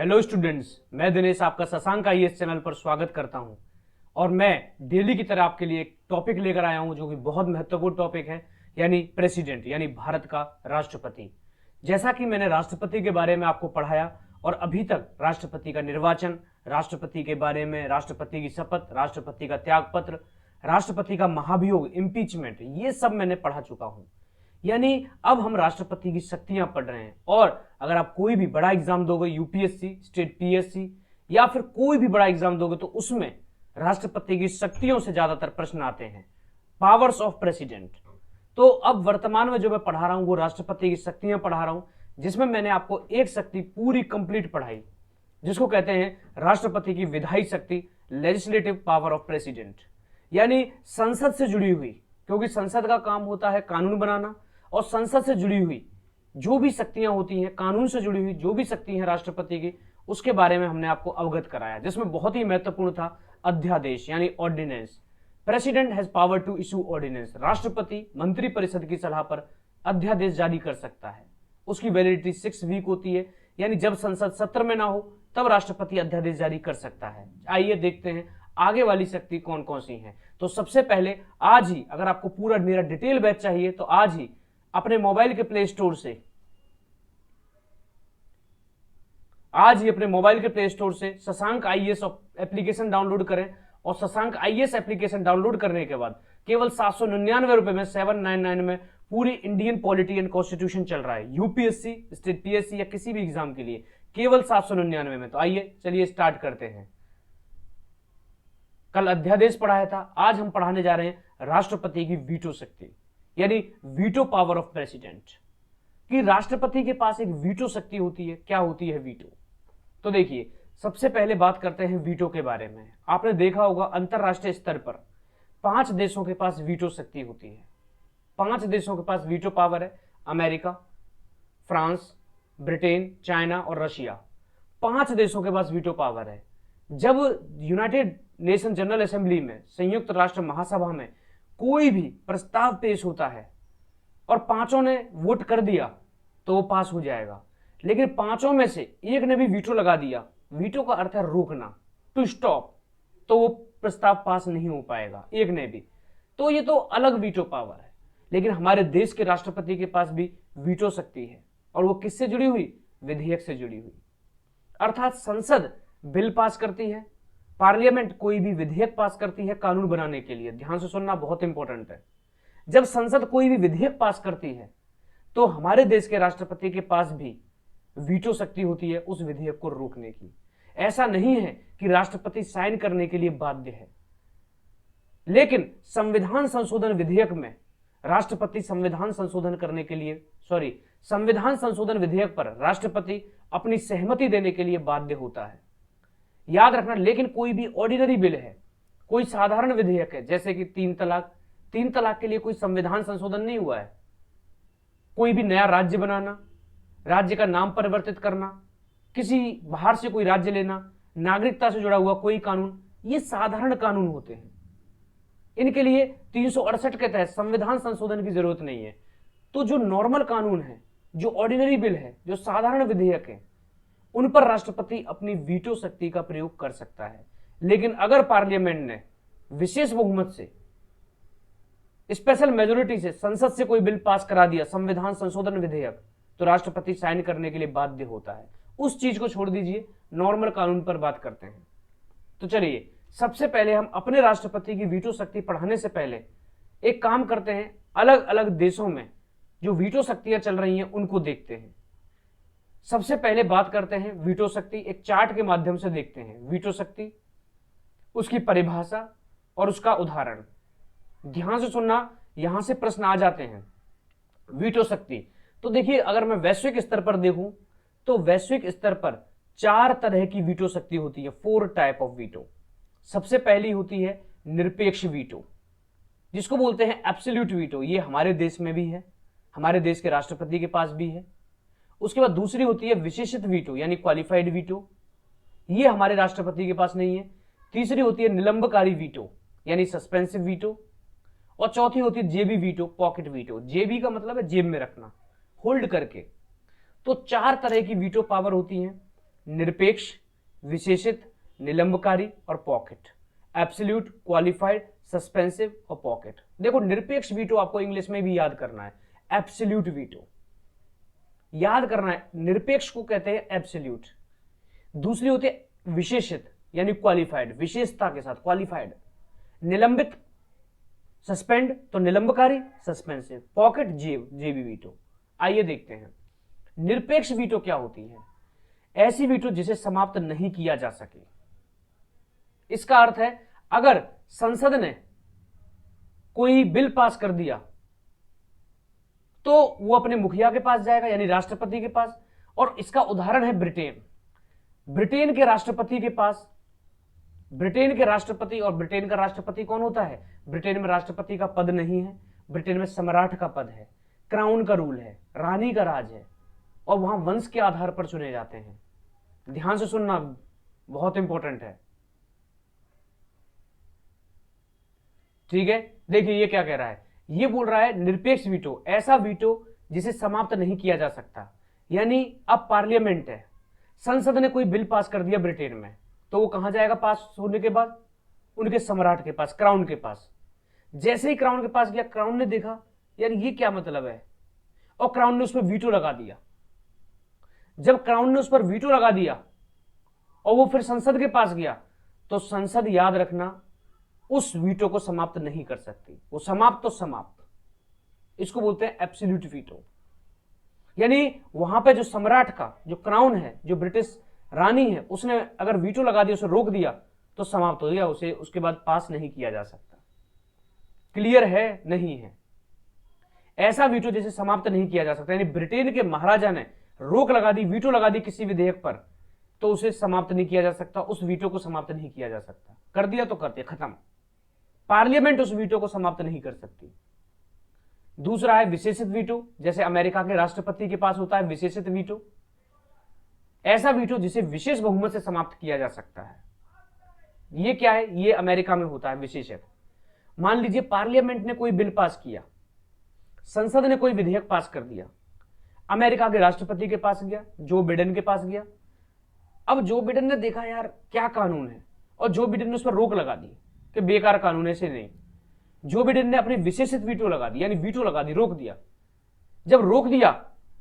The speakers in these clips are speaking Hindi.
हेलो स्टूडेंट्स, मैं दिनेश आपका शशांक आईएएस चैनल पर स्वागत करता हूं। और मैं डेली की तरह आपके लिए एक टॉपिक लेकर आया हूं जो कि बहुत महत्वपूर्ण टॉपिक है, यानी प्रेसिडेंट, यानी भारत का राष्ट्रपति। जैसा कि मैंने राष्ट्रपति के बारे में आपको पढ़ाया और अभी तक राष्ट्रपति का निर्वाचन, राष्ट्रपति के बारे में, राष्ट्रपति की शपथ, राष्ट्रपति का त्यागपत्र, राष्ट्रपति का महाभियोग, इम्पीचमेंट, ये सब मैंने पढ़ा चुका हूं। यानी अब हम राष्ट्रपति की शक्तियां पढ़ रहे हैं। और अगर आप कोई भी बड़ा एग्जाम दोगे, यूपीएससी, स्टेट पीएससी या फिर कोई भी बड़ा एग्जाम दोगे, तो उसमें राष्ट्रपति की शक्तियों से ज्यादातर प्रश्न आते हैं, पावर्स ऑफ प्रेसिडेंट। तो अब वर्तमान में जो मैं पढ़ा रहा हूं वो राष्ट्रपति की शक्तियां पढ़ा रहा हूं, जिसमें मैंने आपको एक शक्ति पूरी कंप्लीट पढ़ाई, जिसको कहते हैं राष्ट्रपति की विधायी शक्ति, लेजिस्लेटिव पावर ऑफ प्रेसिडेंट, यानी संसद से जुड़ी हुई, क्योंकि संसद का काम होता है कानून बनाना, और संसद से जुड़ी हुई जो भी शक्तियां होती हैं, कानून से जुड़ी हुई जो भी शक्ति हैं राष्ट्रपति की, उसके बारे में हमने आपको अवगत कराया, जिसमें बहुत ही महत्वपूर्ण था अध्यादेश यानी ordinance. President has power to issue ordinance. राष्ट्रपति मंत्रिपरिषद की सलाह पर अध्यादेश जारी कर सकता है। उसकी वैलिडिटी 6 वीक होती है, यानी जब संसद सत्र में ना हो तब राष्ट्रपति अध्यादेश जारी कर सकता है। आइए देखते हैं आगे वाली शक्ति कौन कौन सी हैं। तो सबसे पहले आज ही, अगर आपको पूरा मेरा डिटेल बैच चाहिए तो आज ही अपने मोबाइल के प्ले स्टोर से शशांक आईएएस एप्लीकेशन डाउनलोड करें। और शशांक आईएएस एप्लीकेशन डाउनलोड करने के बाद केवल 799 रुपए में, 799 में पूरी इंडियन पॉलिटी एंड कॉन्स्टिट्यूशन चल रहा है, यूपीएससी, स्टेट पीएससी या किसी भी एग्जाम के लिए, केवल 799 में। तो आइए चलिए स्टार्ट करते हैं। कल अध्यादेश पढ़ाया था, आज हम पढ़ाने जा रहे हैं राष्ट्रपति की वीटो शक्ति, यानी वीटो पावर ऑफ प्रेसिडेंट। कि राष्ट्रपति के पास एक वीटो शक्ति होती है। क्या होती है वीटो? तो देखिए, सबसे पहले बात करते हैं वीटो के बारे में। आपने देखा होगा अंतरराष्ट्रीय स्तर पर 5 देशों के पास वीटो शक्ति होती है। 5 देशों के पास वीटो पावर है। अमेरिका, फ्रांस, ब्रिटेन, चाइना और रशिया। 5 देशों के पास वीटो पावर है। जब यूनाइटेड नेशन जनरल असेंबली में, संयुक्त राष्ट्र महासभा में कोई भी प्रस्ताव पेश होता है और 5 ने वोट कर दिया तो वो पास हो जाएगा। लेकिन 5 में से एक ने भी वीटो लगा दिया, वीटो का अर्थ है रोकना, टू स्टॉप, तो वो प्रस्ताव पास नहीं हो पाएगा, एक ने भी। तो ये तो अलग वीटो पावर है। लेकिन हमारे देश के राष्ट्रपति के पास भी वीटो शक्ति है, और वो किससे जुड़ी हुई? विधेयक से जुड़ी हुई। अर्थात संसद बिल पास करती है, पार्लियामेंट कोई भी विधेयक पास करती है कानून बनाने के लिए। ध्यान से सुनना, बहुत इंपॉर्टेंट है। जब संसद कोई भी विधेयक पास करती है तो हमारे देश के राष्ट्रपति के पास भी वीटो शक्ति होती है उस विधेयक को रोकने की। ऐसा नहीं है कि राष्ट्रपति साइन करने के लिए बाध्य है, लेकिन संविधान संशोधन विधेयक में राष्ट्रपति संविधान संशोधन विधेयक पर राष्ट्रपति अपनी सहमति देने के लिए बाध्य होता है। याद रखना, लेकिन कोई भी ऑर्डिनरी बिल है, कोई साधारण विधेयक है, जैसे कि 3 तलाक के लिए कोई संविधान संशोधन नहीं हुआ है। कोई भी नया राज्य बनाना, राज्य का नाम परिवर्तित करना, किसी बाहर से कोई राज्य लेना, नागरिकता से जुड़ा हुआ कोई कानून, ये साधारण कानून होते हैं। इनके लिए 368 के तहत संविधान संशोधन की जरूरत नहीं है। तो जो नॉर्मल कानून है, जो ऑर्डिनरी बिल है, जो साधारण विधेयक है, उन पर राष्ट्रपति अपनी वीटो शक्ति का प्रयोग कर सकता है। लेकिन अगर पार्लियामेंट ने विशेष बहुमत से, स्पेशल मेजोरिटी से संसद से कोई बिल पास करा दिया, संविधान संशोधन विधेयक, तो राष्ट्रपति साइन करने के लिए बाध्य होता है। उस चीज को छोड़ दीजिए, नॉर्मल कानून पर बात करते हैं। तो चलिए, सबसे पहले हम अपने राष्ट्रपति की वीटो शक्ति पढ़ाने से पहले एक काम करते हैं, अलग अलग देशों में जो वीटो शक्तियां चल रही हैं उनको देखते हैं। सबसे पहले बात करते हैं वीटो शक्ति, एक चार्ट के माध्यम से देखते हैं वीटो शक्ति, उसकी परिभाषा और उसका उदाहरण। ध्यान से सुनना, यहां से प्रश्न आ जाते हैं। वीटो शक्ति, तो देखिए, अगर मैं वैश्विक स्तर पर देखूं तो वैश्विक स्तर पर 4 तरह की वीटो शक्ति होती है, 4 टाइप ऑफ वीटो। सबसे पहली होती है निरपेक्ष वीटो, जिसको बोलते हैं एब्सोल्यूट वीटो। ये हमारे देश में भी है, हमारे देश के राष्ट्रपति के पास भी है। उसके बाद दूसरी होती है विशेषित वीटो, यानी क्वालिफाइड वीटो, ये हमारे राष्ट्रपति के पास नहीं है। तीसरी होती है निलंबकारी वीटो, यानी सस्पेंसिव वीटो। और चौथी होती है जेबी वीटो, पॉकेट वीटो। जेबी का मतलब है जेब में रखना, होल्ड करके। तो 4 तरह की वीटो पावर होती है। निरपेक्ष, विशेषित, निलंबकारी और पॉकेट। एब्सोल्यूट, क्वालिफाइड, सस्पेंसिव और पॉकेट। देखो निरपेक्ष वीटो आपको इंग्लिश में भी याद करना है, एब्सोल्यूट वीटो याद करना है। निरपेक्ष को कहते हैं एब्सोल्यूट। दूसरी होती है विशेषित यानी क्वालिफाइड, विशेषता के साथ क्वालिफाइड। निलंबित, सस्पेंड तो निलंबकारी, सस्पेंसिव। पॉकेट, जेबी वीटो। आइए देखते हैं निरपेक्ष वीटो क्या होती है। ऐसी वीटो जिसे समाप्त नहीं किया जा सके। इसका अर्थ है अगर संसद ने कोई बिल पास कर दिया तो वो अपने मुखिया के पास जाएगा यानी राष्ट्रपति के पास। और इसका उदाहरण है ब्रिटेन। ब्रिटेन के राष्ट्रपति के पास, ब्रिटेन के राष्ट्रपति, और ब्रिटेन का राष्ट्रपति कौन होता है? ब्रिटेन में राष्ट्रपति का पद नहीं है, ब्रिटेन में सम्राट का पद है, क्राउन का रूल है, रानी का राज है, और वहां वंश के आधार पर चुने जाते हैं। ध्यान से सुनना, बहुत इंपॉर्टेंट है। ठीक है, देखिए ये क्या कह रहा है। ये बोल रहा है निरपेक्ष वीटो ऐसा वीटो जिसे समाप्त नहीं किया जा सकता। यानी अब पार्लियामेंट है, संसद ने कोई बिल पास कर दिया ब्रिटेन में, तो वो कहां जाएगा पास होने के बाद? उनके सम्राट के पास, क्राउन के पास। जैसे ही क्राउन के पास गया, क्राउन ने देखा यार ये क्या मतलब है, और क्राउन ने उस पर वीटो लगा दिया। जब क्राउन ने उस पर वीटो लगा दिया और वो फिर संसद के पास गया, तो संसद, याद रखना, उस वीटो को समाप्त नहीं कर सकती। वो समाप्त तो समाप्त। इसको बोलते हैं एब्सोल्यूट वीटो। यानी वहां पे जो सम्राट का, जो क्राउन है, जो ब्रिटिश रानी है, उसने अगर वीटो लगा दिया, उसे रोक दिया, तो समाप्त हो गया, उसे उसके बाद पास नहीं किया जा सकता। क्लियर है? नहीं है। ऐसा वीटो जिसे समाप्त नहीं किया जा सकता, यानी ब्रिटेन के महाराजा ने रोक लगा दी, वीटो लगा दी किसी विधेयक पर, तो उसे समाप्त नहीं किया जा सकता। उस वीटो को समाप्त नहीं किया जा सकता। कर दिया तो कर दिया, खत्म। पार्लियामेंट उस वीटो को समाप्त नहीं कर सकती। दूसरा है विशेषित वीटो, जैसे अमेरिका के राष्ट्रपति के पास होता है विशेषित वीटो। ऐसा वीटो जिसे विशेष बहुमत से समाप्त किया जा सकता है। ये क्या है? ये अमेरिका में होता है विशेषित। मान लीजिए पार्लियामेंट ने कोई बिल पास किया, संसद ने कोई विधेयक पास कर दिया, अमेरिका के राष्ट्रपति के पास गया, जो बिडेन के पास गया। अब जो बिडेन ने देखा यार क्या कानून है, और जो बिडेन ने उस पर रोक लगा दी कि बेकार कानून है, ऐसे नहीं। जो बिडेन ने अपनी विशेषित वीटो लगा दी, यानी वीटो लगा दी, रोक दिया। जब रोक दिया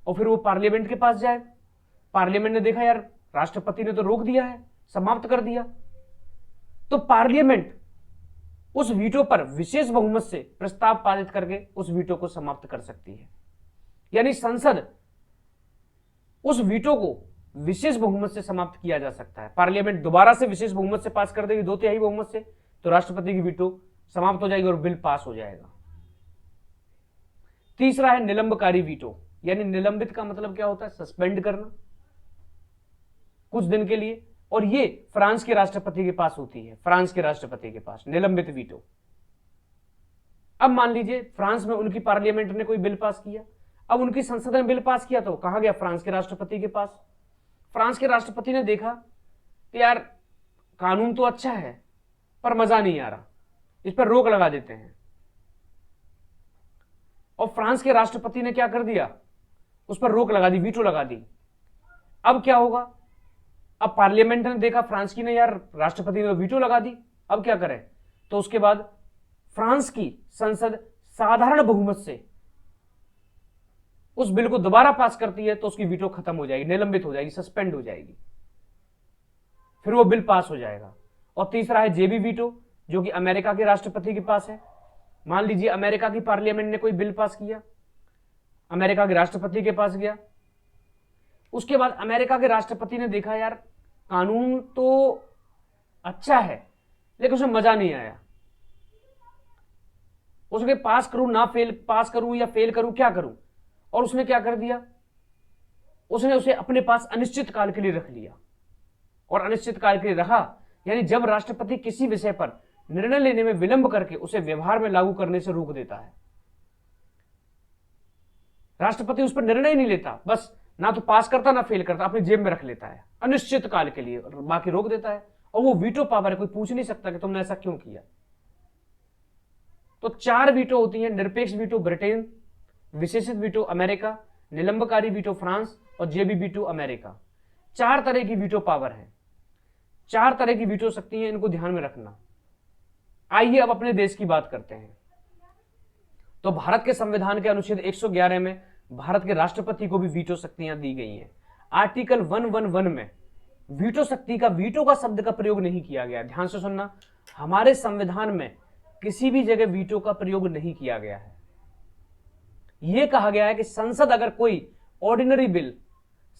और फिर वो पार्लियामेंट के पास जाए, पार्लियामेंट ने देखा यार राष्ट्रपति ने तो रोक दिया है, समाप्त कर दिया, तो पार्लियामेंट उस वीटो पर विशेष बहुमत से प्रस्ताव पारित करके उस वीटो को समाप्त कर सकती है। यानी संसद, उस वीटो को विशेष बहुमत से समाप्त किया जा सकता है। पार्लियामेंट दोबारा से विशेष बहुमत से पास कर देगी, 2/3 बहुमत से, तो राष्ट्रपति की वीटो समाप्त हो जाएगी और बिल पास हो जाएगा। तीसरा है निलंबकारी वीटो, यानी निलंबित का मतलब क्या होता है? सस्पेंड करना कुछ दिन के लिए। और ये फ्रांस के राष्ट्रपति के पास होती है, फ्रांस के राष्ट्रपति के पास निलंबित वीटो। अब मान लीजिए फ्रांस में उनकी पार्लियामेंट ने कोई बिल पास किया, अब उनकी संसद ने बिल पास किया, तो कहां गया? फ्रांस के राष्ट्रपति के पास। फ्रांस के राष्ट्रपति ने देखा कि यार कानून तो अच्छा है पर मजा नहीं आ रहा, इस पर रोक लगा देते हैं। और फ्रांस के राष्ट्रपति ने क्या कर दिया? उस पर रोक लगा दी, वीटो लगा दी। अब क्या होगा? अब पार्लियामेंट ने देखा फ्रांस की ने यार राष्ट्रपति ने वीटो लगा दी, अब क्या करें? तो उसके बाद फ्रांस की संसद साधारण बहुमत से उस बिल को दोबारा पास करती है, तो उसकी वीटो खत्म हो जाएगी, निलंबित हो जाएगी, सस्पेंड हो जाएगी, फिर वो बिल पास हो जाएगा। और तीसरा है जेबी वीटो, जो कि अमेरिका के राष्ट्रपति के पास है। मान लीजिए अमेरिका की पार्लियामेंट ने कोई बिल पास किया, अमेरिका के राष्ट्रपति के पास गया, उसके बाद अमेरिका के राष्ट्रपति ने देखा यार कानून तो अच्छा है लेकिन उसमें मजा नहीं आया, उसके पास करूं ना फेल, पास करूं या फेल करूं, क्या करूं? और उसने क्या कर दिया? उसने उसे अपने पास अनिश्चित काल के लिए रख लिया। और अनिश्चित काल के लिए रखा यानी जब राष्ट्रपति किसी विषय पर निर्णय लेने में विलंब करके उसे व्यवहार में लागू करने से रोक देता है। राष्ट्रपति उस पर निर्णय नहीं लेता, बस ना तो पास करता ना फेल करता, अपनी जेब में रख लेता है अनिश्चित काल के लिए, बाकी रोक देता है। और वो वीटो पावर है, कोई पूछ नहीं सकता कि तुमने ऐसा क्यों किया। तो 4 वीटो होती हैं: निरपेक्ष वीटो ब्रिटेन, विशेषित वीटो अमेरिका, निलंबकारी वीटो फ्रांस और जेबी वीटो अमेरिका। 4 तरह की वीटो पावर है, 4 तरह की वीटो शक्ति है, इनको ध्यान में रखना। आइए अब अपने देश की बात करते हैं। तो भारत के संविधान के अनुच्छेद 111 में भारत के राष्ट्रपति को भी वीटो शक्तियां दी गई हैं। आर्टिकल 111 में वीटो शक्ति का, वीटो का शब्द का प्रयोग नहीं किया गया। ध्यान से सुनना, हमारे संविधान में किसी भी जगह वीटो का प्रयोग नहीं किया गया है। यह कहा गया है कि संसद अगर कोई ऑर्डिनरी बिल,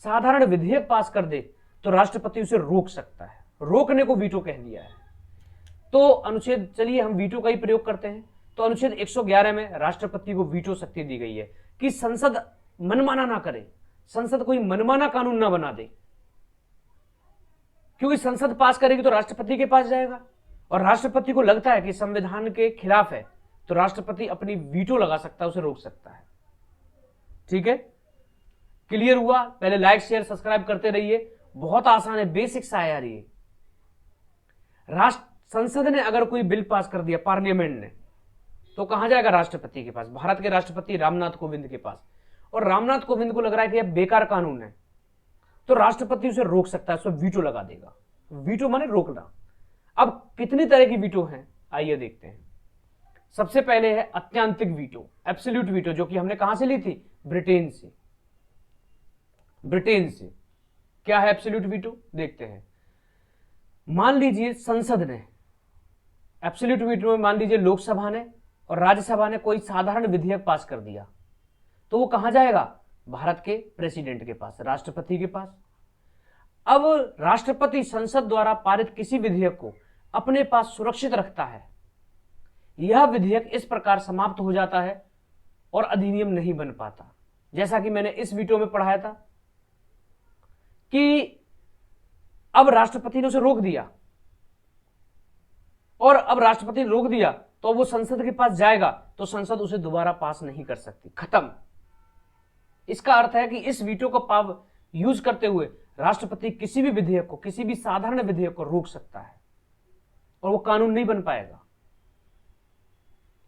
साधारण विधेयक पास कर दे तो राष्ट्रपति उसे रोक सकता है। रोकने को वीटो कह दिया है। तो अनुच्छेद, चलिए हम वीटो का ही प्रयोग करते हैं। तो अनुच्छेद 111 में राष्ट्रपति को वीटो शक्ति दी गई है कि संसद मनमाना ना करे, संसद कोई मनमाना कानून ना बना दे, क्योंकि संसद पास करेगी तो राष्ट्रपति के पास जाएगा, और राष्ट्रपति को लगता है कि संविधान के खिलाफ है तो राष्ट्रपति अपनी वीटो लगा सकता है, उसे रोक सकता है। ठीक है, क्लियर हुआ? पहले लाइक शेयर सब्सक्राइब करते रहिए, बहुत आसान है, बेसिक्स है यार ये। संसद ने अगर कोई बिल पास कर दिया, पार्लियामेंट ने, तो कहां जाएगा? राष्ट्रपति के पास, भारत के राष्ट्रपति रामनाथ कोविंद के पास। और रामनाथ कोविंद को लग रहा है कि यह बेकार कानून है, तो राष्ट्रपति उसे रोक सकता है, उसे वीटो लगा देगा। वीटो माने रोकना। अब कितनी तरह की वीटो हैं, आइए देखते हैं। सबसे पहले है अत्यंतिक वीटो, एब्सोल्यूट वीटो, जो कि हमने कहां से ली थी? ब्रिटेन से। ब्रिटेन से क्या है एब्सोल्यूट वीटो? देखते हैं। मान लीजिए संसद ने, एब्सोल्यूट वीटो में मान लीजिए लोकसभा ने और राज्यसभा ने कोई साधारण विधेयक पास कर दिया, तो वो कहां जाएगा? भारत के प्रेसिडेंट के पास, राष्ट्रपति के पास। अब राष्ट्रपति संसद द्वारा पारित किसी विधेयक को अपने पास सुरक्षित रखता है। यह विधेयक इस प्रकार समाप्त हो जाता है और अधिनियम नहीं बन पाता। जैसा कि मैंने इस वीडियो में पढ़ाया था कि अब राष्ट्रपति ने उसे रोक दिया, और अब राष्ट्रपति ने रोक दिया तो वो संसद के पास जाएगा तो संसद उसे दोबारा पास नहीं कर सकती, खत्म। इसका अर्थ है कि इस वीटो का पावर यूज करते हुए राष्ट्रपति किसी भी विधेयक को, किसी भी साधारण विधेयक को रोक सकता है और वो कानून नहीं बन पाएगा,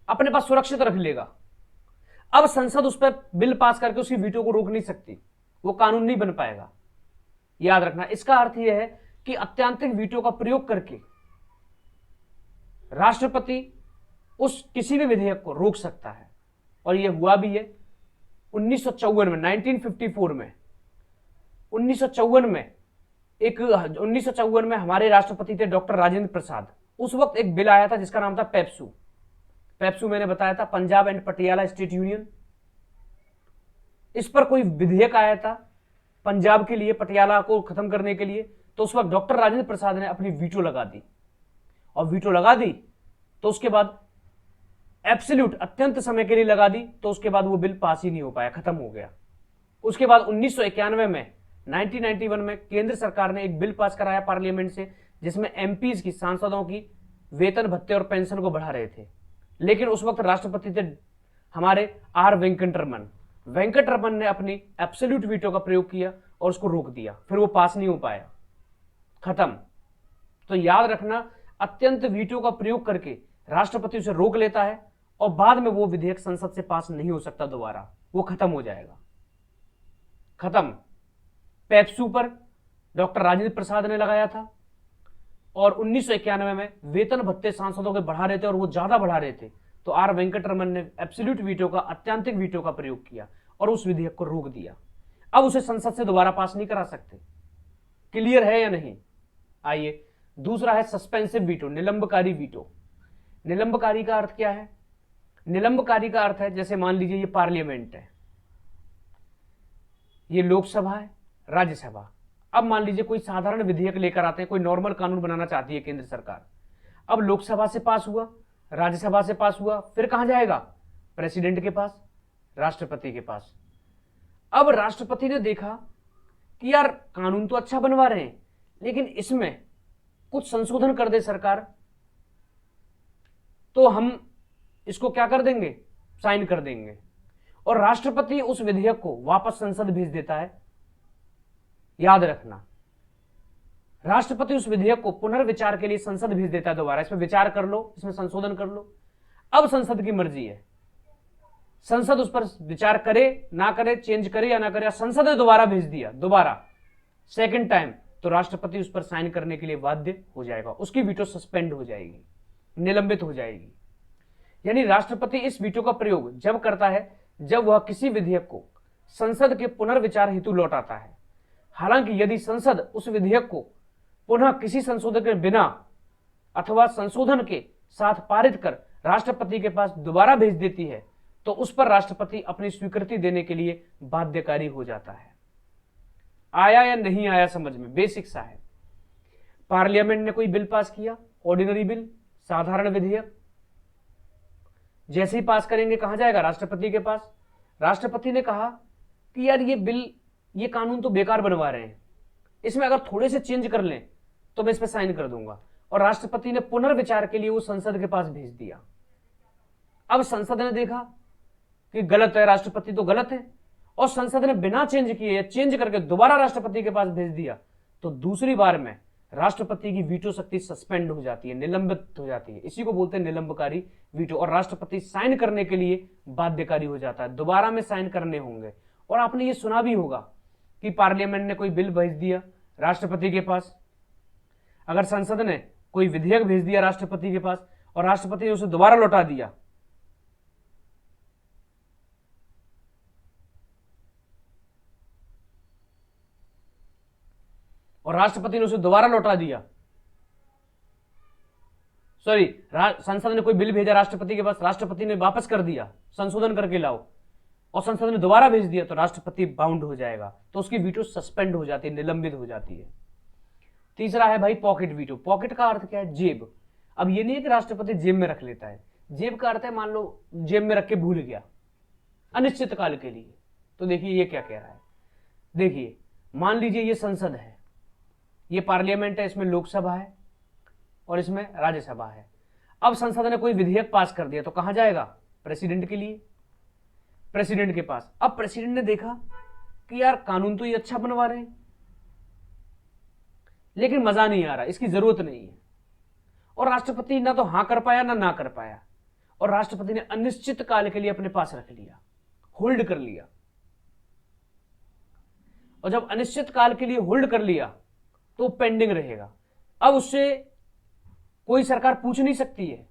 अपने पास सुरक्षित रख लेगा। अब संसद उस पर बिल पास करके उसकी वीटो को रोक नहीं सकती, वो कानून नहीं बन पाएगा। याद रखना, इसका अर्थ यह है कि अत्यंतिक वीटो का प्रयोग करके राष्ट्रपति उस किसी भी विधेयक को रोक सकता है, और यह हुआ भी है 1954 में, 1954 में। 1954 में हमारे राष्ट्रपति थे डॉक्टर राजेंद्र प्रसाद। उस वक्त एक बिल आया था जिसका नाम था पेप्सू। पेप्सू मैंने बताया था, Punjab and Patiala state union. इस पर कोई विधेयक आया था पंजाब के लिए, पटियाला को खत्म करने के लिए। तो उस वक्त डॉक्टर राजेंद्र प्रसाद ने अपनी वीटो लगा दी, और वीटो लगा दी तो उसके बाद एब्सोल्यूट, अत्यंत समय के लिए लगा दी, तो उसके बाद वो बिल पास ही नहीं हो पाया, खत्म हो गया। उसके बाद 1991 में, 1991 में केंद्र सरकार ने एक बिल पास कराया पार्लियामेंट से, जिसमें एमपीज की, सांसदों की वेतन भत्ते और पेंशन को बढ़ा रहे थे। लेकिन उस वक्त राष्ट्रपति थे हमारे आर वेंकटरमन। वेंकटरमन ने अपनी एब्सोल्यूट वीटो का प्रयोग किया और उसको रोक दिया, फिर वो पास नहीं हो पाया, खत्म। तो याद रखना, अत्यंत वीटो का प्रयोग करके राष्ट्रपति उसे रोक लेता है और बाद में वो विधेयक संसद से पास नहीं हो सकता दोबारा, वो खत्म हो जाएगा, खत्म। पेप्सू पर डॉक्टर राजेंद्र प्रसाद ने लगाया था, और 1991 में वेतन भत्ते सांसदों के बढ़ा रहे थे और वो ज्यादा बढ़ा रहे थे, तो आर वेंकटरमन ने एब्सोल्यूट वीटो का, अत्यंतिक वीटो का प्रयोग किया और उस विधेयक को रोक दिया। अब उसे संसद से दोबारा पास नहीं करा सकते। क्लियर है या नहीं? आइए, दूसरा है सस्पेंसिव वीटो, निलंबकारी वीटो। निलंबकारी का अर्थ क्या है? निलंबकारी का अर्थ है, जैसे मान लीजिए ये पार्लियामेंट है, ये लोकसभा है, राज्यसभा। अब मान लीजिए कोई साधारण विधेयक लेकर आते हैं, कोई नॉर्मल कानून बनाना चाहती है केंद्र सरकार। अब लोकसभा से पास हुआ, राज्यसभा से पास हुआ, फिर कहां जाएगा? प्रेसिडेंट के पास, राष्ट्रपति के पास। अब राष्ट्रपति ने देखा कि यार कानून तो अच्छा बनवा रहे हैं, लेकिन इसमें कुछ संशोधन कर दे सरकार, तो हम इसको क्या कर देंगे? साइन कर देंगे। और राष्ट्रपति उस विधेयक को वापस संसद भेज देता है। याद रखना, राष्ट्रपति उस विधेयक को पुनर्विचार के लिए संसद भेज देता है दोबारा, इसमें विचार कर लो, इसमें संशोधन कर लो। अब संसद की मर्जी है, संसद उस पर विचार करे ना करे, चेंज करे या ना करे, संसद ने दोबारा भेज दिया, दोबारा सेकंड टाइम तो राष्ट्रपति उस पर साइन करने के लिए बाध्य हो जाएगा, उसकी वीटो सस्पेंड हो जाएगी, निलंबित हो जाएगी। यानी राष्ट्रपति इस वीटो का प्रयोग जब करता है जब वह किसी विधेयक को संसद के पुनर्विचार हेतु लौटाता है। हालांकि यदि संसद उस विधेयक को पुनः किसी संशोधन के बिना अथवा संशोधन के साथ पारित कर राष्ट्रपति के पास दोबारा भेज देती है तो उस पर राष्ट्रपति अपनी स्वीकृति देने के लिए बाध्यकारी हो जाता है। आया या नहीं आया समझ में? बेसिक सा है। पार्लियामेंट ने कोई बिल पास किया, ऑर्डिनरी बिल, साधारण विधेयक, जैसे ही पास करेंगे कहां जाएगा? राष्ट्रपति के पास। राष्ट्रपति ने कहा कि यार ये बिल, ये कानून तो बेकार बनवा रहे हैं, इसमें अगर थोड़े से चेंज कर लें तो मैं इस पर साइन कर दूंगा। और राष्ट्रपति ने पुनर्विचार के लिए वो संसद के पास भेज दिया। अब संसद ने देखा कि गलत है, राष्ट्रपति तो गलत है, और संसद ने बिना चेंज किए या चेंज करके दोबारा राष्ट्रपति के पास भेज दिया, तो दूसरी बार में राष्ट्रपति की वीटो शक्ति सस्पेंड हो जाती है, निलंबित हो जाती है। इसी को बोलते हैं निलंबकारी वीटो। और राष्ट्रपति साइन करने के लिए बाध्यकारी हो जाता है, दोबारा में साइन करने होंगे। और आपने ये सुना भी होगा कि पार्लियामेंट ने कोई बिल भेज दिया राष्ट्रपति के पास, अगर संसद ने कोई विधेयक भेज दिया राष्ट्रपति के पास और राष्ट्रपति ने उसे दोबारा लौटा दिया, और राष्ट्रपति ने उसे दोबारा लौटा दिया, सॉरी, संसद ने कोई बिल भेजा राष्ट्रपति के पास, राष्ट्रपति ने वापस कर दिया, संशोधन करके लाओ, और संसद ने दोबारा भेज दिया, तो राष्ट्रपति बाउंड हो जाएगा, तो उसकी वीटो सस्पेंड हो जाती है, निलंबित हो जाती है। तीसरा है भाई पॉकेट वीटो। पॉकेट का अर्थ क्या है? जेब। अब ये नहीं है कि राष्ट्रपति जेब में रख लेता है, जेब का अर्थ है मान लो जेब में रख के भूल गया अनिश्चित काल के लिए। तो देखिए ये क्या कह रहा है, देखिए मान लीजिए ये संसद है, ये पार्लियामेंट है, इसमें लोकसभा है और इसमें राज्यसभा है। अब संसद ने कोई विधेयक पास कर दिया तो कहां जाएगा? प्रेसिडेंट के लिए, प्रेसिडेंट के पास। अब प्रेसिडेंट ने देखा कि यार कानून तो ये अच्छा बनवा रहे हैं लेकिन मजा नहीं आ रहा, इसकी जरूरत नहीं है, और राष्ट्रपति ना तो हां कर पाया ना कर पाया, और राष्ट्रपति ने अनिश्चित काल के लिए अपने पास रख लिया, होल्ड कर लिया। और जब अनिश्चित काल के लिए होल्ड कर लिया तो पेंडिंग रहेगा। अब उससे कोई सरकार पूछ नहीं सकती है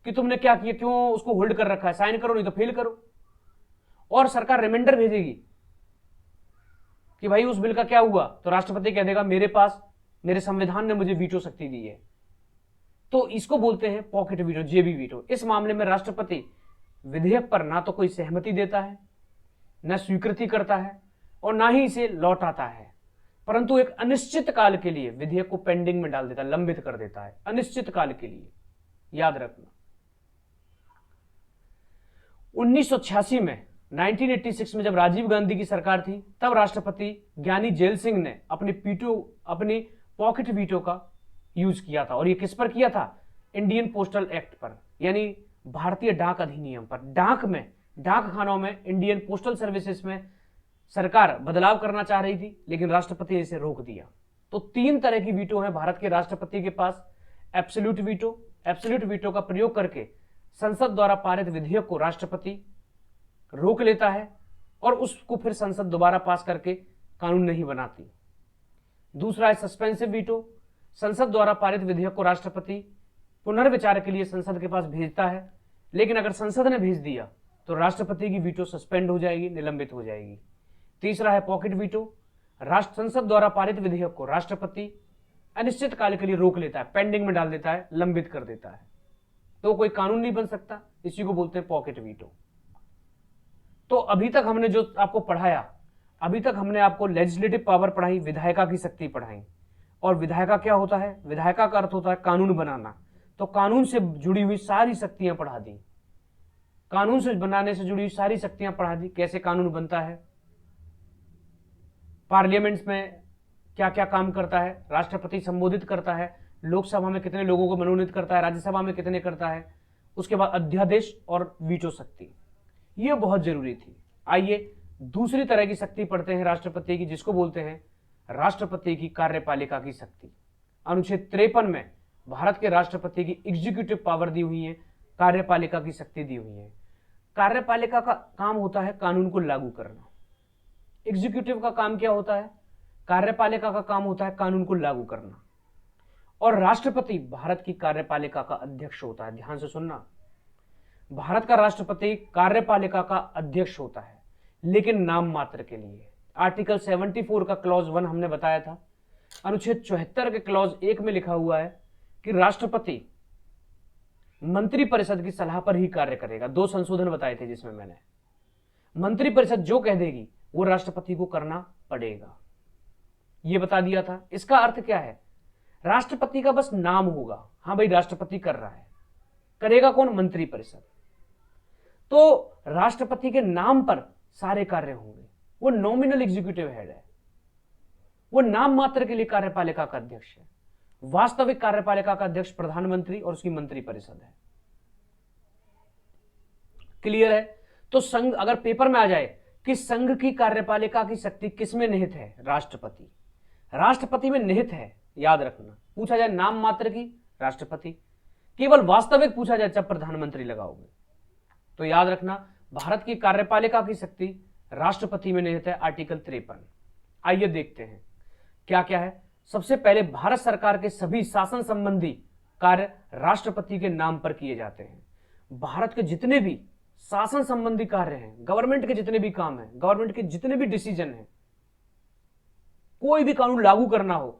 कि तुमने क्या किया, क्यों उसको होल्ड कर रखा है, साइन करो नहीं तो फेल करो। और सरकार रिमाइंडर भेजेगी कि भाई उस बिल का क्या हुआ, तो राष्ट्रपति कह देगा मेरे पास, मेरे संविधान ने मुझे वीटो शक्ति दी है। तो इसको बोलते हैं पॉकेट वीटो, जेबी वीटो। इस मामले में राष्ट्रपति विधेयक पर ना तो कोई सहमति देता है, ना स्वीकृति करता है, और ना ही इसे लौटाता है, परंतु एक अनिश्चित काल के लिए विधेयक को पेंडिंग में डाल देता है, लंबित कर देता है अनिश्चित काल के लिए। याद रखना 1986 में 1986 में जब राजीव गांधी की सरकार थी तब राष्ट्रपति ज्ञानी जेल सिंह ने अपनी पॉकेट वीटो का यूज किया था। और ये किस पर किया था? इंडियन पोस्टल एक्ट पर, यानी भारतीय डाक अधिनियम पर। डाक खानों में, इंडियन पोस्टल सर्विसेज में सरकार बदलाव करना चाह रही थी लेकिन राष्ट्रपति ने इसे रोक दिया। तो 3 तरह की वीटो है भारत के राष्ट्रपति के पास। एब्सोल्यूट वीटो का प्रयोग करके संसद द्वारा पारित विधेयक को राष्ट्रपति रोक लेता है और उसको फिर संसद दोबारा पास करके कानून नहीं बनाती। दूसरा है सस्पेंसिव वीटो। संसद द्वारा पारित विधेयक को राष्ट्रपति पुनर्विचार के लिए संसद के पास भेजता है, लेकिन अगर संसद ने भेज दिया तो राष्ट्रपति की वीटो सस्पेंड हो जाएगी, निलंबित हो जाएगी। तीसरा है पॉकेट वीटो। संसद द्वारा पारित विधेयक को राष्ट्रपति अनिश्चित काल के लिए रोक लेता है, पेंडिंग में डाल देता है, लंबित कर देता है, तो कोई कानून नहीं बन सकता। इसी को बोलते हैं पॉकेट वीटो। तो अभी तक हमने जो आपको पढ़ाया, अभी तक हमने आपको लेजिस्लेटिव पावर पढ़ाई, विधायिका की शक्ति पढ़ाई। और विधायिका क्या होता है? विधायिका का अर्थ होता है कानून बनाना। तो कानून से जुड़ी हुई सारी शक्तियां पढ़ा दी, कानून से बनाने से जुड़ी हुई सारी शक्तियां पढ़ा दी। कैसे कानून बनता है, पार्लियामेंट में क्या क्या काम करता है, राष्ट्रपति संबोधित करता है, लोकसभा में कितने लोगों को मनोनीत करता है, राज्यसभा में कितने करता है, उसके बाद अध्यादेश और वीटो शक्ति, ये बहुत जरूरी थी। आइए दूसरी तरह की शक्ति पढ़ते हैं राष्ट्रपति की, जिसको बोलते हैं राष्ट्रपति की कार्यपालिका की शक्ति। अनुच्छेद 53 में भारत के राष्ट्रपति की एग्जीक्यूटिव पावर दी हुई है, कार्यपालिका की शक्ति दी हुई है। कार्यपालिका का काम होता है कानून को लागू करना। एग्जीक्यूटिव का काम क्या होता है? कार्यपालिका का काम होता है कानून को लागू करना, और राष्ट्रपति भारत की कार्यपालिका का अध्यक्ष होता है। ध्यान से सुनना, भारत का राष्ट्रपति कार्यपालिका का अध्यक्ष होता है, लेकिन नाम मात्र के लिए। आर्टिकल 74 का क्लॉज 1 हमने बताया था। अनुच्छेद 74 के क्लॉज 1 में लिखा हुआ है कि राष्ट्रपति मंत्रिपरिषद की सलाह पर ही कार्य करेगा। 2 संशोधन बताए थे जिसमें मैंने, मंत्रिपरिषद जो कह देगी वो राष्ट्रपति को करना पड़ेगा, ये बता दिया था। इसका अर्थ क्या है? राष्ट्रपति का बस नाम होगा, हाँ भाई राष्ट्रपति कर रहा है, करेगा कौन? मंत्रिपरिषद। तो राष्ट्रपति के नाम पर सारे कार्य होंगे। वो नॉमिनल एग्जीक्यूटिव हेड है, वो नाम मात्र के लिए कार्यपालिका का अध्यक्ष है। वास्तविक कार्यपालिका का अध्यक्ष प्रधानमंत्री और उसकी मंत्रिपरिषद है। क्लियर है? तो संघ, अगर पेपर में आ जाए कि संघ की कार्यपालिका की शक्ति किसमें निहित है? राष्ट्रपति। राष्ट्रपति में निहित है, याद रखना। पूछा जाए नाम मात्र की, राष्ट्रपति। केवल वास्तविक पूछा जाए जब प्रधानमंत्री लगाओगे, तो याद रखना भारत की कार्यपालिका की शक्ति राष्ट्रपति में निहित है। आर्टिकल 53। आइए देखते हैं क्या क्या है। सबसे पहले, भारत सरकार के सभी शासन संबंधी कार्य राष्ट्रपति के नाम पर किए जाते हैं। भारत के जितने भी शासन संबंधी कार्य हैं, गवर्नमेंट के जितने भी काम हैं, गवर्नमेंट के जितने भी डिसीजन हैं, कोई भी कानून लागू करना हो,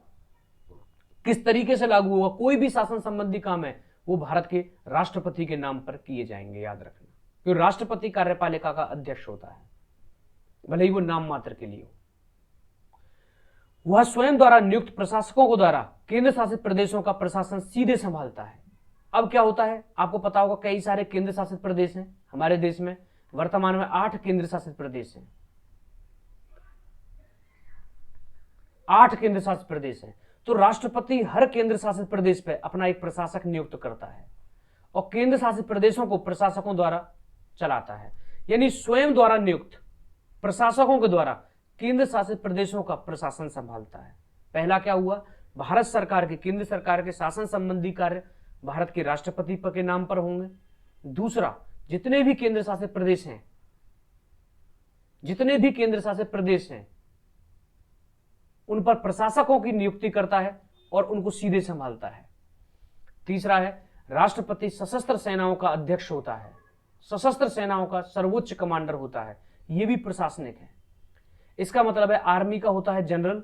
किस तरीके से लागू होगा, कोई भी शासन संबंधी काम है, वो भारत के राष्ट्रपति के नाम पर किए जाएंगे। याद रखना, क्योंकि राष्ट्रपति कार्यपालिका का अध्यक्ष होता है, भले ही वो नाम मात्र के लिए हो। वह स्वयं द्वारा नियुक्त प्रशासकों को द्वारा केंद्र शासित प्रदेशों का प्रशासन सीधे संभालता है। अब क्या होता है, आपको पता होगा कई सारे केंद्र शासित प्रदेश हैं हमारे देश में। वर्तमान में 8 केंद्र शासित प्रदेश हैं, 8 केंद्र शासित प्रदेश हैं। तो राष्ट्रपति हर केंद्र शासित प्रदेश पे अपना एक प्रशासक नियुक्त करता है और केंद्र शासित प्रदेशों को प्रशासकों द्वारा चलाता है। यानी स्वयं द्वारा नियुक्त प्रशासकों के द्वारा केंद्र शासित प्रदेशों का प्रशासन संभालता है। पहला क्या हुआ, भारत सरकार के, केंद्र सरकार के शासन संबंधी कार्य भारत के राष्ट्रपति के नाम पर होंगे। दूसरा, जितने भी केंद्र शासित प्रदेश हैं, जितने भी केंद्र शासित प्रदेश हैं, उन पर प्रशासकों की नियुक्ति करता है और उनको सीधे संभालता है। तीसरा है, राष्ट्रपति सशस्त्र सेनाओं का अध्यक्ष होता है, सशस्त्र सेनाओं का सर्वोच्च कमांडर होता है। यह भी प्रशासनिक है। इसका मतलब है आर्मी का होता है जनरल,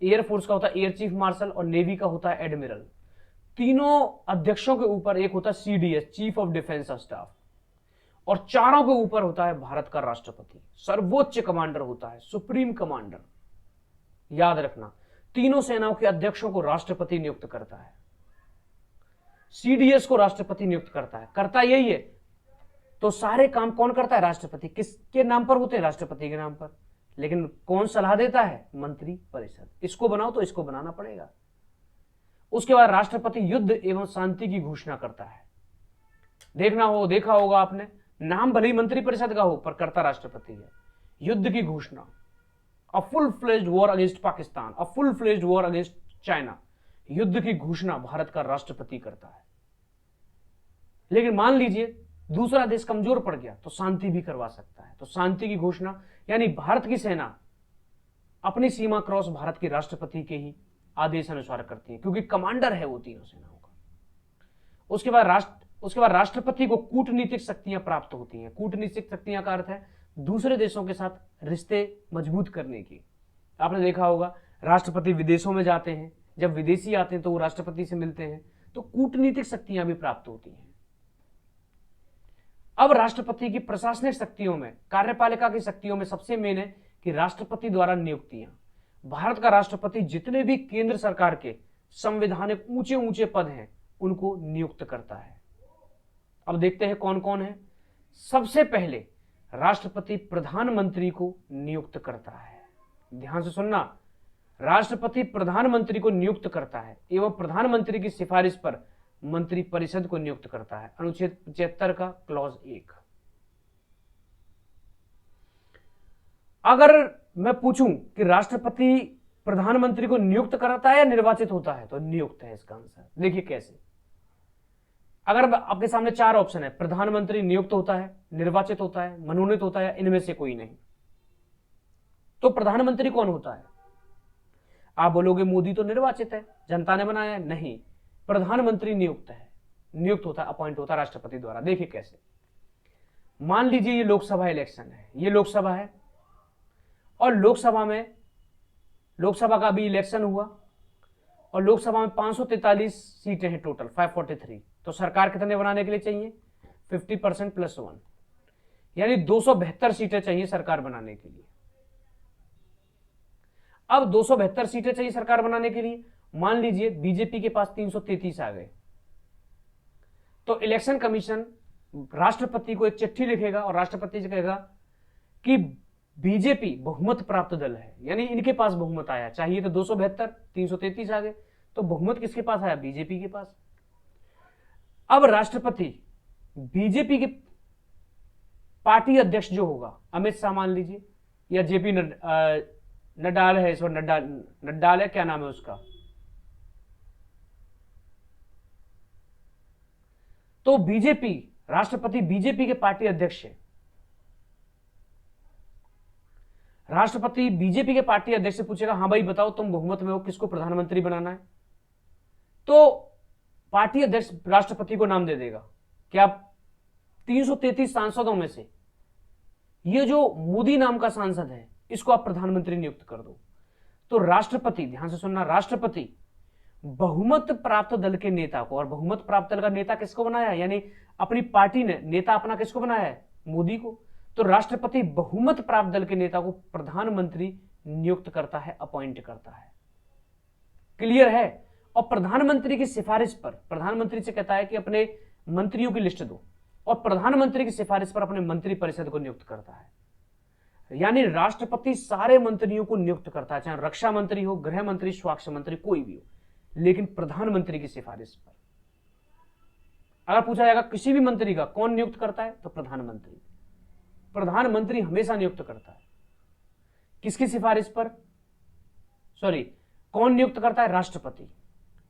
एयरफोर्स का होता है एयर चीफ मार्शल और नेवी का होता है एडमिरल। तीनों अध्यक्षों के ऊपर एक होता है CDS, chief of defence staff, और चारों के ऊपर होता है भारत का राष्ट्रपति, सर्वोच्च कमांडर होता है, सुप्रीम कमांडर। याद रखना, तीनों सेनाओं के अध्यक्षों को राष्ट्रपति नियुक्त करता है, सीडीएस को राष्ट्रपति नियुक्त करता है। करता यही है, तो सारे काम कौन करता है? राष्ट्रपति। किसके नाम पर होते हैं? राष्ट्रपति के नाम पर। लेकिन कौन सलाह देता है? मंत्री परिषद। इसको बनाओ तो इसको बनाना पड़ेगा। उसके बाद राष्ट्रपति युद्ध एवं शांति की घोषणा करता है। देखा होगा आपने, नाम भले ही मंत्री परिषद का हो पर करता राष्ट्रपति है। युद्ध की घोषणा, a full fledged war against Pakistan, a full fledged war against China, युद्ध की घोषणा भारत का राष्ट्रपति करता है। लेकिन मान लीजिए दूसरा देश कमजोर पड़ गया तो शांति भी करवा सकता है। तो शांति की घोषणा, यानी भारत की सेना अपनी सीमा क्रॉस भारत के राष्ट्रपति के ही आदेश अनुसार करती है, क्योंकि कमांडर है वो तीनों सेनाओं का। उसके बाद राष्ट्रपति को कूटनीतिक शक्तियां प्राप्त होती हैं। कूटनीतिक शक्तियां का अर्थ है दूसरे देशों के साथ रिश्ते मजबूत करने की। आपने देखा होगा राष्ट्रपति विदेशों में जाते हैं, जब विदेशी आते हैं तो वो राष्ट्रपति से मिलते हैं, तो कूटनीतिक शक्तियां भी प्राप्त होती हैं। अब राष्ट्रपति की प्रशासनिक शक्तियों में, कार्यपालिका की शक्तियों में सबसे मेन है कि राष्ट्रपति द्वारा नियुक्तियां। भारत का राष्ट्रपति जितने भी केंद्र सरकार के संवैधानिक ऊंचे ऊंचे पद हैं उनको नियुक्त करता है। अब देखते हैं कौन कौन है। सबसे पहले राष्ट्रपति प्रधानमंत्री को नियुक्त करता है। ध्यान से सुनना, राष्ट्रपति प्रधानमंत्री को नियुक्त करता है एवं प्रधानमंत्री की सिफारिश पर मंत्री परिषद को नियुक्त करता है। अनुच्छेद 75 का क्लॉज 1। अगर मैं पूछूं कि राष्ट्रपति प्रधानमंत्री को नियुक्त करता है या निर्वाचित होता है, तो नियुक्त है इसका आंसर। देखिए कैसे। अगर आपके सामने 4 ऑप्शन है, प्रधानमंत्री नियुक्त होता है, निर्वाचित होता है, मनोनीत होता है, इनमें से कोई नहीं, तो प्रधानमंत्री कौन होता है? आप बोलोगे मोदी तो निर्वाचित है, जनता ने बनाया है। नहीं, प्रधानमंत्री नियुक्त है, नियुक्त होता है, अपॉइंट होता है राष्ट्रपति द्वारा। देखिए कैसे, मान लीजिए ये लोकसभा इलेक्शन है, ये लोकसभा है और लोकसभा का अभी इलेक्शन हुआ और लोकसभा में 543 सीटें हैं टोटल, 543। तो सरकार कितने बनाने के लिए चाहिए? 50% + 1, यानी 272 सीटें चाहिए सरकार बनाने के लिए। अब 272 सीटें चाहिए सरकार बनाने के लिए, मान लीजिए बीजेपी के पास 333 आ गए, तो इलेक्शन कमीशन राष्ट्रपति को एक चिट्ठी लिखेगा और राष्ट्रपति से कहेगा कि बीजेपी बहुमत प्राप्त दल है, यानी इनके पास बहुमत आया, चाहिए तो 272, 333 आ गए, तो बहुमत किसके पास आया? बीजेपी के पास। अब राष्ट्रपति बीजेपी के पार्टी अध्यक्ष जो होगा, अमित शाह मान लीजिए, या जेपी नड्डाल है, इस बार नड्डाल है, क्या नाम है उसका, तो बीजेपी, राष्ट्रपति बीजेपी के पार्टी अध्यक्ष है, राष्ट्रपति बीजेपी के पार्टी अध्यक्ष से पूछेगा, हाँ भाई बताओ तुम बहुमत में हो, किसको प्रधानमंत्री बनाना है? तो पार्टी अध्यक्ष राष्ट्रपति को नाम दे देगा कि आप 333 सांसदों में से ये जो मोदी नाम का सांसद है, इसको आप प्रधानमंत्री नियुक्त कर दो। तो राष्ट्रपति, ध्यान से सुनना, राष्ट्रपति बहुमत प्राप्त दल के नेता को, और बहुमत प्राप्त दल का नेता किसको बनाया, यानी अपनी पार्टी ने नेता अपना किसको बनाया है? मोदी को। तो राष्ट्रपति बहुमत प्राप्त दल के नेता को प्रधानमंत्री नियुक्त करता है, अपॉइंट करता है। क्लियर है? और प्रधानमंत्री की सिफारिश पर, प्रधानमंत्री से कहता है कि अपने मंत्रियों की लिस्ट दो, और प्रधानमंत्री की सिफारिश पर अपने मंत्री परिषद को नियुक्त करता है। यानी राष्ट्रपति सारे मंत्रियों को नियुक्त करता है, चाहे रक्षा मंत्री हो, गृह मंत्री, स्वास्थ्य मंत्री, कोई भी हो, लेकिन प्रधानमंत्री की सिफारिश पर। अगर पूछा जाएगा किसी भी मंत्री का कौन नियुक्त करता है, तो प्रधानमंत्री। प्रधानमंत्री हमेशा नियुक्त करता है, किसकी सिफारिश पर? सॉरी, कौन नियुक्त करता है? राष्ट्रपति।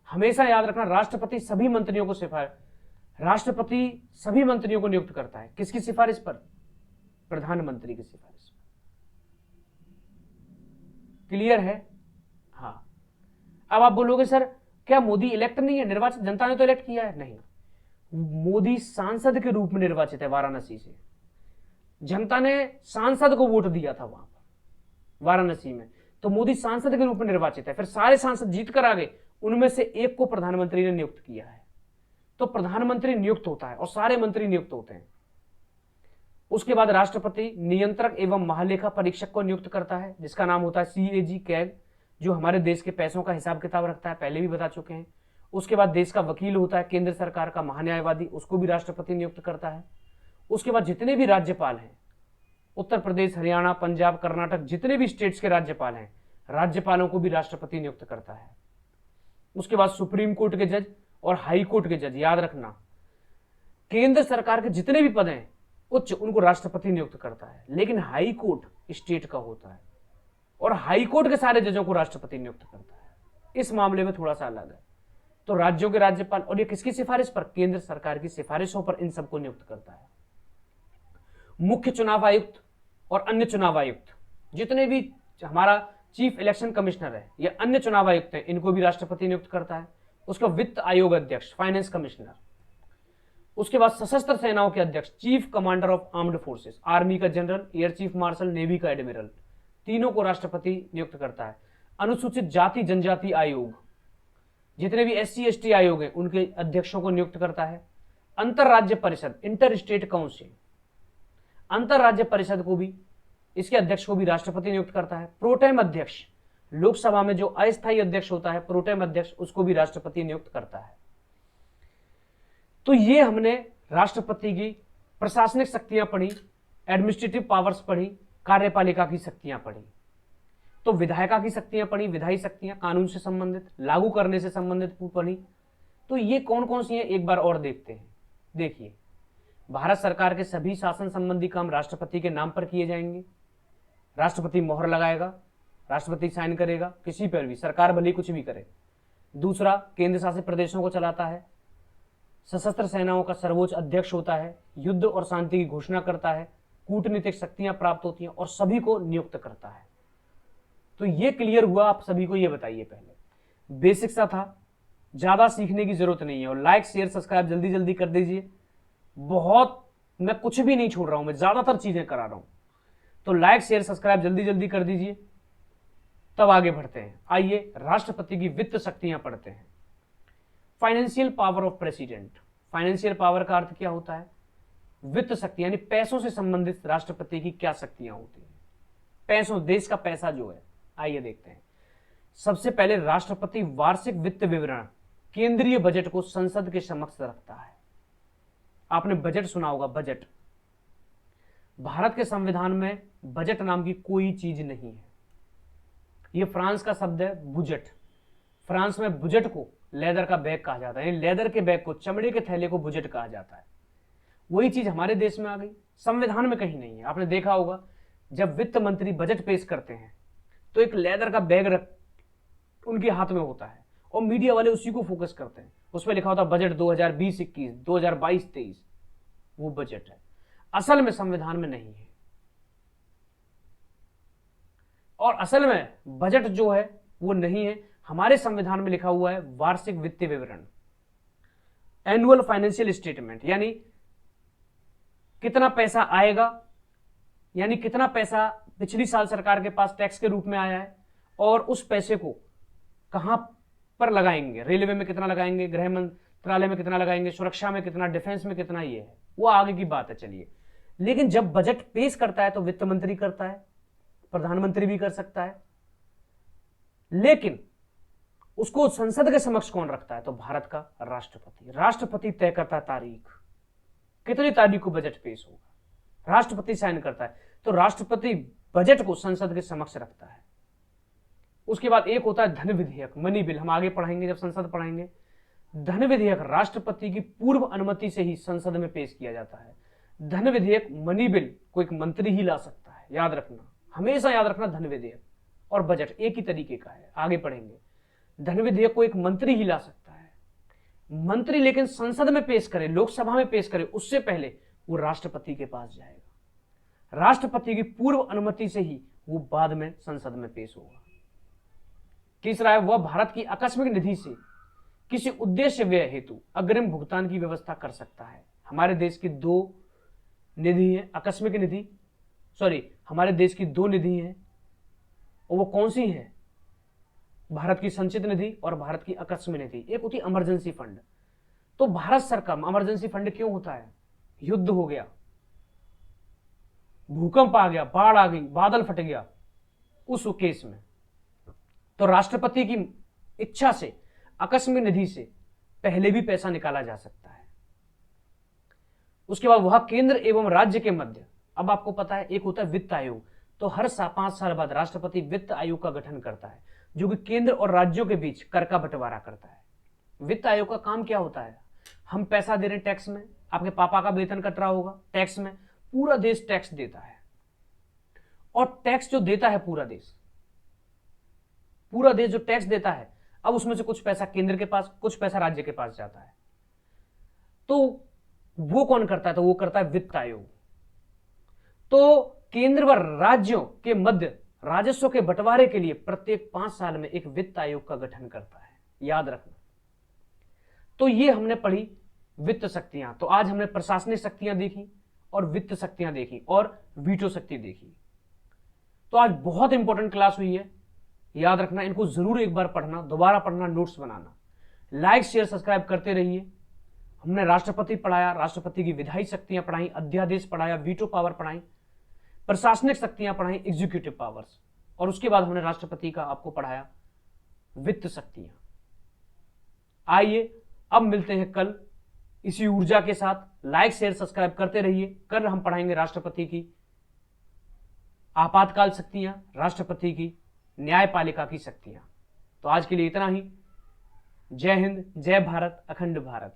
हमेशा याद रखना, राष्ट्रपति सभी मंत्रियों को नियुक्त करता है, किसकी सिफारिश पर? प्रधानमंत्री की सिफारिश पर। क्लियर है? हाँ। अब आप बोलोगे सर क्या मोदी इलेक्ट नहीं है, निर्वाचित, जनता ने तो इलेक्ट किया है? नहीं, मोदी सांसद के रूप में निर्वाचित है वाराणसी से। जनता ने सांसद को वोट दिया था वहां पर वाराणसी में, तो मोदी सांसद के रूप में निर्वाचित है। फिर सारे सांसद जीत कर आ गए, उनमें से एक को प्रधानमंत्री ने नियुक्त किया है। तो प्रधानमंत्री नियुक्त होता है और सारे मंत्री नियुक्त होते हैं। उसके बाद राष्ट्रपति नियंत्रक एवं महालेखा परीक्षक को नियुक्त करता है, जिसका नाम होता है CAG, कैग, जो हमारे देश के पैसों का हिसाब किताब रखता है, पहले भी बता चुके हैं। उसके बाद देश का वकील होता है केंद्र सरकार का, महान्यायवादी, उसको भी राष्ट्रपति नियुक्त करता है। उसके बाद जितने भी राज्यपाल हैं, उत्तर प्रदेश, हरियाणा, पंजाब, कर्नाटक, जितने भी स्टेट्स के राज्यपाल हैं, राज्यपालों को भी राष्ट्रपति नियुक्त करता है। उसके बाद सुप्रीम कोर्ट के जज और हाई कोर्ट के जज, याद रखना, केंद्र सरकार के जितने भी पद हैं उच्च, उनको राष्ट्रपति नियुक्त करता है, लेकिन हाई कोर्ट स्टेट का होता है और हाई कोर्ट के सारे जजों को राष्ट्रपति नियुक्त करता है। इस मामले में थोड़ा सा अलग है। तो राज्यों के राज्यपाल, और ये किसकी सिफारिश पर? केंद्र सरकार की सिफारिशों पर इन सबको नियुक्त करता है। मुख्य चुनाव आयुक्त और अन्य चुनाव आयुक्त, जितने भी हमारा चीफ इलेक्शन कमिश्नर है या अन्य चुनाव आयुक्त हैं, इनको भी राष्ट्रपति नियुक्त करता है। उसका वित्त आयोग अध्यक्ष, फाइनेंस कमिश्नर। उसके बाद सशस्त्र सेनाओं के अध्यक्ष, chief commander of armed forces, army का general, air chief marshal, navy का एडमिरल, तीनों को राष्ट्रपति नियुक्त करता है। अनुसूचित जाति जनजाति आयोग, जितने भी SC ST आयोग हैं, उनके अध्यक्षों को नियुक्त करता है। अंतरराज्य परिषद, इंटर स्टेट काउंसिल, अंतरराज्य परिषद को भी, इसके अध्यक्ष को भी राष्ट्रपति नियुक्त करता है। प्रोटेम अध्यक्ष, लोकसभा में जो अस्थायी अध्यक्ष होता है, प्रोटेम अध्यक्ष, उसको भी राष्ट्रपति नियुक्त करता है। तो ये हमने राष्ट्रपति की प्रशासनिक शक्तियां पढ़ी, एडमिनिस्ट्रेटिव पावर्स पढ़ी, कार्यपालिका की शक्तियां पढ़ी। तो विधायिका की शक्तियां पढ़ी, विधायी शक्तियां, कानून से संबंधित, लागू करने से संबंधित पढ़ी। तो ये कौन कौन सी हैं, एक बार और देखते हैं। देखिए, भारत सरकार के सभी शासन संबंधी काम राष्ट्रपति के नाम पर किए जाएंगे। राष्ट्रपति मोहर लगाएगा, राष्ट्रपति साइन करेगा, किसी पर भी, सरकार भले कुछ भी करे। दूसरा, केंद्र शासित प्रदेशों को चलाता है, सशस्त्र सेनाओं का सर्वोच्च अध्यक्ष होता है, युद्ध और शांति की घोषणा करता है, कूटनीतिक शक्तियां प्राप्त होती हैं और सभी को नियुक्त करता है। तो ये क्लियर हुआ आप सभी को, ये बताइए पहले बेसिक सा था, ज्यादा सीखने की जरूरत नहीं है। और लाइक शेयर सब्सक्राइब जल्दी जल्दी कर दीजिए, बहुत मैं कुछ भी नहीं छोड़ रहा हूं, मैं ज्यादातर चीजें करा रहा हूं। तो लाइक शेयर सब्सक्राइब जल्दी जल्दी कर दीजिए, तब आगे बढ़ते हैं। आइए राष्ट्रपति की वित्त शक्तियां पढ़ते हैं। Financial power of president. Financial power का अर्थ क्या होता है? वित्त शक्ति, यानी पैसों से संबंधित राष्ट्रपति की क्या शक्तियां होती हैं। पैसों, देश का पैसा जो है। आइए देखते हैं। सबसे पहले राष्ट्रपति वार्षिक वित्त विवरण, केंद्रीय बजट को संसद के समक्ष रखता है। आपने बजट सुना होगा, बजट। भारत के संविधान में बजट नाम की कोई चीज नहीं है। यह फ्रांस का शब्द है, बुजट। फ्रांस में बुजट को लेदर का बैग कहा जाता है, यानी लेदर के बैग को, चमड़े के थैले को बुजट कहा जाता है। वही चीज हमारे देश में आ गई, संविधान में कहीं नहीं है। आपने देखा होगा जब वित्त मंत्री बजट पेश करते हैं तो एक लेदर का बैग उनके हाथ में होता है और मीडिया वाले उसी को फोकस करते हैं। उसमें लिखा होता है बजट 2020-21, 2022-23, वो बजट है। असल में संविधान में नहीं है। और असल में बजट जो है वो नहीं है, हमारे संविधान में लिखा हुआ है वार्षिक वित्तीय विवरण, एनुअल फाइनेंशियल स्टेटमेंट, यानी कितना पैसा आएगा, यानी कितना पैसा पिछली साल सरकार के पास टैक्स के रूप में आया है और उस पैसे को कहां पर लगाएंगे, रेलवे में कितना लगाएंगे, गृह मंत्रालय में कितना लगाएंगे, सुरक्षा में कितना, डिफेंस में कितना, ये है वो आगे की बात है। चलिए, लेकिन जब बजट पेश करता है तो वित्त मंत्री करता है, प्रधानमंत्री भी कर सकता है, लेकिन उसको संसद के समक्ष कौन रखता है? तो भारत का राष्ट्रपति। राष्ट्रपति तय करता है तारीख, कितनी तारीख को बजट पेश होगा, राष्ट्रपति साइन करता है। तो राष्ट्रपति बजट को संसद के समक्ष रखता है। उसके बाद एक होता है धन विधेयक, मनी बिल, हम आगे पढ़ाएंगे जब संसद पढ़ाएंगे। धन विधेयक राष्ट्रपति की पूर्व अनुमति से ही संसद में पेश किया जाता है। धन विधेयक, मनी बिल को एक मंत्री ही ला सकता है, याद रखना, हमेशा याद रखना। धन विधेयक और बजट एक ही तरीके का है, आगे पढ़ेंगे। धन विधेयक को एक मंत्री ही ला सकता है, मंत्री लेकिन संसद में पेश करे, लोकसभा में पेश करे, उससे पहले वो राष्ट्रपति के पास जाएगा। राष्ट्रपति की पूर्व अनुमति से ही वो बाद में संसद में पेश होगा। तीसरा है, वह भारत की आकस्मिक निधि से किसी उद्देश्य व्यय हेतु अग्रिम भुगतान की व्यवस्था कर सकता है। हमारे देश की दो निधि है, आकस्मिक निधि, हमारे देश की दो निधि है, और वो कौन सी है? भारत की संचित निधि और भारत की आकस्मिक निधि। एक होती है इमरजेंसी फंड। तो भारत सरकार, इमरजेंसी फंड क्यों होता है? युद्ध हो गया, भूकंप आ गया, बाढ़ आ गई, बादल फट गया, उस केस में तो राष्ट्रपति की इच्छा से आकस्मिक निधि से पहले भी पैसा निकाला जा सकता है। उसके बाद वह केंद्र एवं राज्य के मध्य, अब आपको पता है एक होता है वित्त आयोग, तो हर 5 साल बाद राष्ट्रपति वित्त आयोग का गठन करता है, जो कि केंद्र और राज्यों के बीच कर का बंटवारा करता है। वित्त आयोग का काम क्या होता है? हम पैसा दे रहे हैं टैक्स में, आपके पापा का वेतन कट रहा होगा टैक्स में, पूरा देश टैक्स देता है, और टैक्स जो देता है पूरा देश जो टैक्स देता है, अब उसमें से कुछ पैसा केंद्र के पास, कुछ पैसा राज्य के पास जाता है। तो वो कौन करता है? तो वो करता है वित्त आयोग। तो केंद्र व राज्यों के मध्य राजस्व के बंटवारे के लिए प्रत्येक 5 साल में एक वित्त आयोग का गठन करता है, याद रखना। तो ये हमने पढ़ी वित्त शक्तियां। तो आज हमने प्रशासनिक शक्तियां देखी और वित्त शक्तियां देखी और वीटो शक्ति देखी। तो आज बहुत इंपॉर्टेंट क्लास हुई है, याद रखना। इनको जरूर एक बार पढ़ना, दोबारा पढ़ना, नोट्स बनाना। लाइक शेयर सब्सक्राइब करते रहिए। हमने राष्ट्रपति पढ़ाया, राष्ट्रपति की विधायी शक्तियां पढ़ाई, अध्यादेश पढ़ाया, वीटो पावर पढ़ाई, प्रशासनिक शक्तियां पढ़ाई, एग्जीक्यूटिव पावर्स, और उसके बाद हमने राष्ट्रपति का आपको पढ़ाया वित्त शक्तियां। आइए अब मिलते हैं कल इसी ऊर्जा के साथ। लाइक शेयर सब्सक्राइब करते रहिए। कल हम पढ़ाएंगे राष्ट्रपति की आपातकाल शक्तियां, राष्ट्रपति की न्यायपालिका की शक्तियां। तो आज के लिए इतना ही। जय हिंद, जय भारत, अखंड भारत।